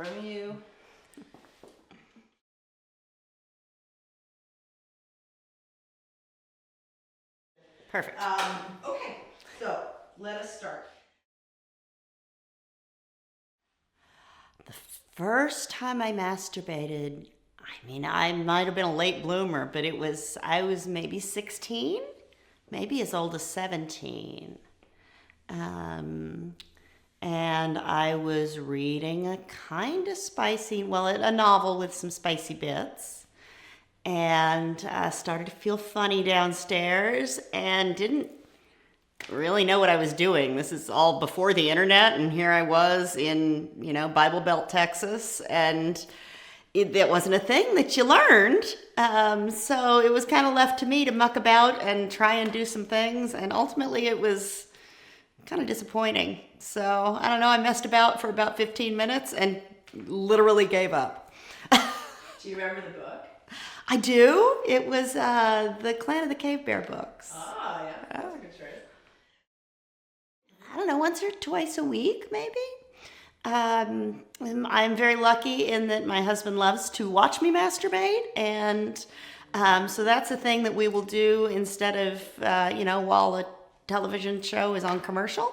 from you. Perfect. Okay, so let us start. The first time I masturbated, I might have been a late bloomer, but I was maybe 16, maybe as old as 17. And I was reading a kind of spicy, a novel with some spicy bits. And started to feel funny downstairs and didn't really know what I was doing. This is all before the internet, and here I was in, Bible Belt, Texas, and that wasn't a thing that you learned. So it was kind of left to me to muck about and try and do some things, and ultimately it was kind of disappointing. So I don't know, I messed about for about 15 minutes and literally gave up. Do you remember the book? I do. It was the Clan of the Cave Bear books. Ah, yeah, that's a good choice. I don't know, once or twice a week, maybe. I'm very lucky in that my husband loves to watch me masturbate, and so that's a thing that we will do instead of, while a television show is on commercial.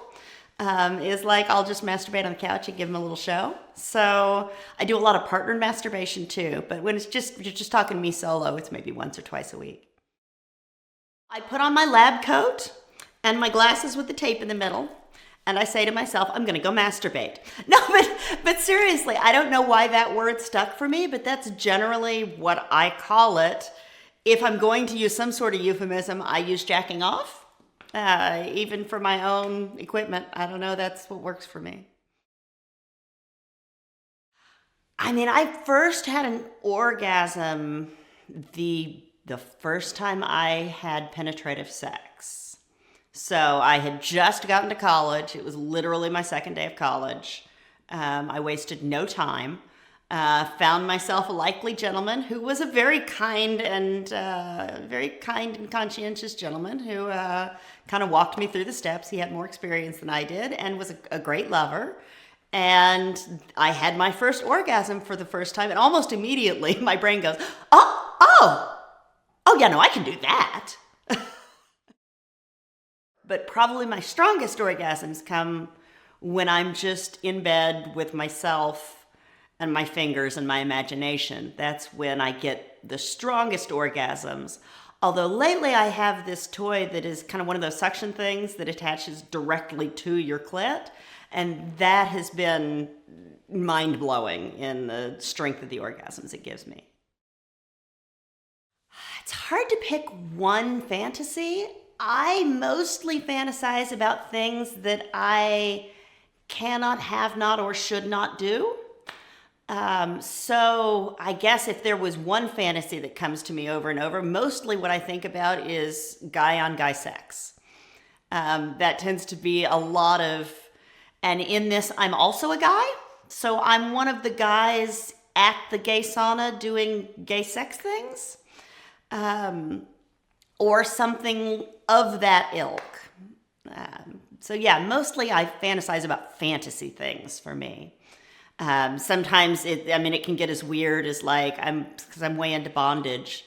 Is like I'll just masturbate on the couch and give him a little show. So I do a lot of partnered masturbation too, but when you're just talking to me solo, it's maybe once or twice a week. I put on my lab coat and my glasses with the tape in the middle, and I say to myself, I'm gonna go masturbate. No, but seriously, I don't know why that word stuck for me, but that's generally what I call it. If I'm going to use some sort of euphemism, I use jacking off. Even for my own equipment, I don't know, that's what works for me. I first had an orgasm the first time I had penetrative sex. So I had just gotten to college. It was literally my second day of college. I wasted no time. Found myself a likely gentleman who was a very kind and conscientious gentleman who kind of walked me through the steps. He had more experience than I did and was a great lover. And I had my first orgasm for the first time, and almost immediately my brain goes, oh yeah, no, I can do that. But probably my strongest orgasms come when I'm just in bed with myself and my fingers and my imagination. That's when I get the strongest orgasms. Although lately I have this toy that is kind of one of those suction things that attaches directly to your clit, and that has been mind-blowing in the strength of the orgasms it gives me. It's hard to pick one fantasy. I mostly fantasize about things that I cannot, have not, or should not do. So I guess if there was one fantasy that comes to me over and over, mostly what I think about is guy-on-guy sex. That tends to be a lot of, and in this, I'm also a guy. So I'm one of the guys at the gay sauna doing gay sex things. Or something of that ilk. So yeah, mostly I fantasize about fantasy things for me. Sometimes it can get as weird as because I'm way into bondage,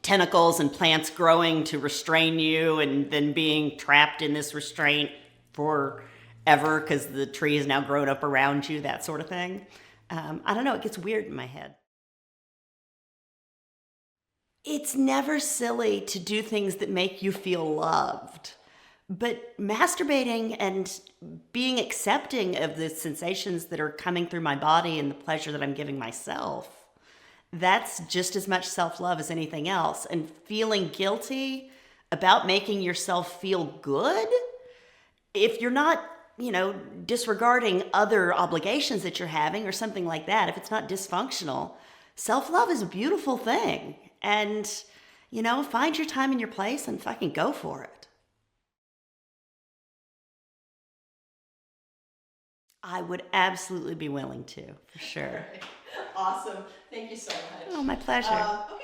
tentacles and plants growing to restrain you and then being trapped in this restraint forever because the tree has now grown up around you, that sort of thing. I don't know, it gets weird in my head. It's never silly to do things that make you feel loved. But masturbating and being accepting of the sensations that are coming through my body and the pleasure that I'm giving myself, that's just as much self-love as anything else. And feeling guilty about making yourself feel good, if you're not, disregarding other obligations that you're having or something like that, if it's not dysfunctional, self-love is a beautiful thing. And, find your time and your place and fucking go for it. I would absolutely be willing to, for sure. Awesome. Thank you so much. Oh, my pleasure. Okay.